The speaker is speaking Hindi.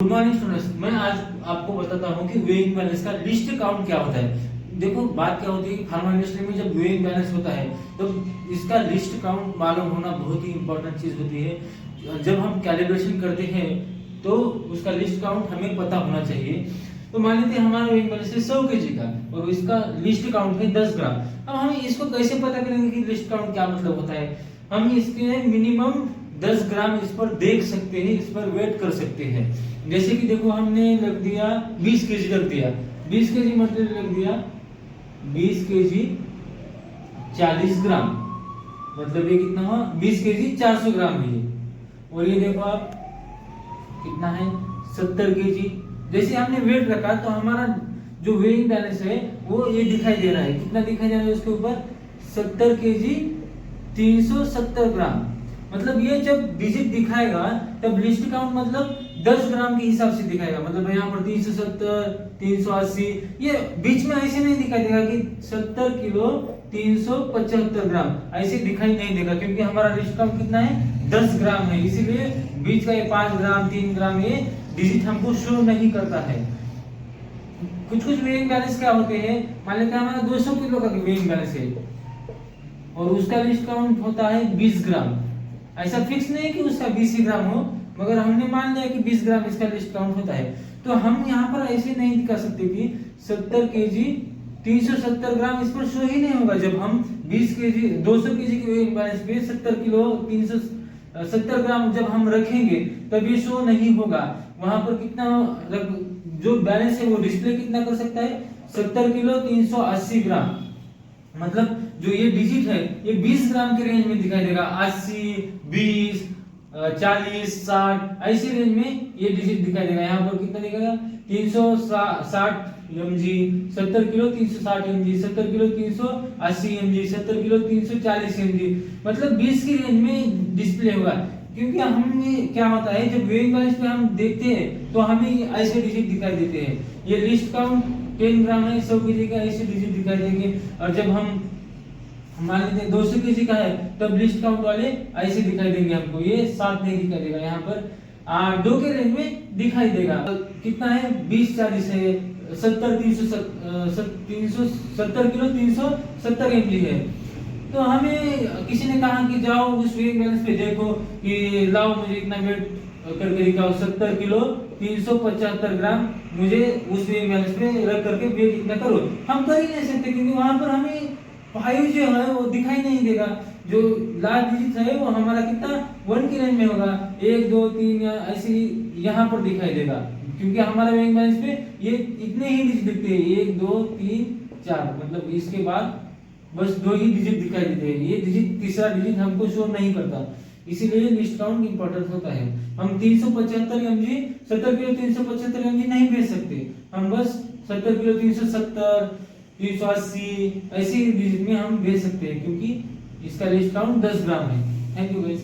गुड मॉर्निंग स्टूडेंट्स, मैं आज आपको बताता हूँ कि वेइंग बैलेंस का लिस्ट काउंट क्या होता है। देखो बात क्या होती है, फार्मा इंडस्ट्री में जब वेइंग बैलेंस होता है तो इसका लिस्ट काउंट मालूम होना बहुत ही इंपॉर्टेंट चीज होती है। जब हम कैलिब्रेशन करते हैं तो उसका लिस्ट काउंट हमें पता होना चाहिए। तो मान लेते हैं हमारा वेइंग बैलेंस है 100 kg का और इसका लिस्ट काउंट है 10 ग्राम। अब हम इसको कैसे पता करेंगे कि लिस्ट काउंट क्या मतलब होता है। हम इसके मिनिमम 10 ग्राम इस पर देख सकते हैं, इस पर वेट कर सकते हैं। जैसे कि देखो हमने रख दिया 20 केजी रख दिया, 20 केजी मटेरियल रख दिया, 20 केजी 40 ग्राम, मतलब ये कितना हुआ 20 केजी 400 ग्राम है ये। और ये देखो आप कितना है 70 केजी। जैसे हमने वेट रखा तो हमारा जो वेइंग बैलेंस है वो ये दिखाई दे रहा है। कितना दिखाई दे रहा है उसके ऊपर 70 केजी 370 ग्राम। मतलब ये जब डिजिट दिखाएगा तब लिस्ट काउंट मतलब 10 ग्राम के हिसाब से दिखाएगा। मतलब यहाँ पर 370 380 ये बीच में ऐसे नहीं दिखाई देगा कि 70 किलो 375 ग्राम ऐसे दिखाई नहीं देगा, क्योंकि हमारा लिस्ट काउंट कितना है 10 ग्राम है। इसीलिए बीच का ये 5 ग्राम 3 ग्राम ये डिजिट हमको शो नहीं करता है। कुछ वेइंग बैलेंस क्या होते हैं, मान लेते हैं हमारा 200 किलो का वेइंग बैलेंस है और उसका लिस्ट काउंट होता है 20 ग्राम। ऐसा फिक्स नहीं है कि उसका 20 ही ग्राम हो, मगर हमने मान लिया कि 20 ग्राम इसका लिस्ट काउंट होता है। तो हम यहाँ पर ऐसे नहीं दिखा सकते कि 70 केजी 370 ग्राम इस पर शो ही नहीं होगा। जब हम 20 केजी 200 केजी के वेइंग बैलेंस पे 70 किलो 370 ग्राम जब हम रखेंगे तब ये शो नहीं होगा। वहां पर कितना जो बैलेंस है वो डिस्प्ले कितना कर सकता है 70 किलो 380 ग्राम। मतलब जो ये डिजिट है ये 20 ग्राम के रेंज में दिखाई देगा। 80 20 40 60 ऐसी रेंज में ये डिजिट दिखाई देगा। यहाँ पर कितना दिखेगा 360 mg, 70 kilo 360 mg, 70 kilo 380 mg, 70 kilo 340 mg, मतलब 20 की रेंज में डिस्प्ले होगा। क्योंकि हमें क्या होता है जब वेइंग बैलेंस पे हम देखते हैं तो हमें ऐसे डिजिट दिखाई देते हैं। ये लिस्ट काउंट 10 ग्राम है 100 केजी का, ऐसे डिजिट दिखाई देंगे। और जब हम मान लेते हैं 200 केजी का है तब लिस्ट काउंट वाले ऐसे दिखाई देंगे हमको। ये 7 नहीं दिखाई देगा, यहाँ पर 2 के रेंज में दिखाई देगा। कितना है 20 40 है, 70 370 किलो 370 mg है। तो हमें किसी ने कहा कि जाओ उस वेइंग बैलेंस पे देखो कि लाओ मुझे इतना वेट करके दिखाओ 70 किलो 375 ग्राम मुझे उस वेइंग बैलेंस पे रख करके वेट इतना करो। हम कर ही नहीं सकते क्योंकि वहां पर हमें 5 जो है वो दिखाई नहीं देगा। जो लास्ट डिजिट है वो हमारा कितना 1 की रेंज में होगा, 1 2 3 या ऐसे यहाँ पर दिखाई देगा। क्योंकि हमारा वेइंग बैलेंस पे ये इतने ही डिजिट दिखते हैं 1 2 3 4, मतलब इसके बाद बस 2 ही डिजिट दिखाई देते हैं। ये डिजिट तीसरा डिजिट हमको शो नहीं करता, इसीलिए लिस्ट काउंट इंपॉर्टेंट होता है। हम 375 mg 70 किलो 375 mg नहीं भेज सकते, हम बस 70 किलो 370 380 ऐसी डिजिट में हम भेज सकते हैं, क्योंकि इसका लिस्ट काउंट 10 ग्राम है। Thank you guys.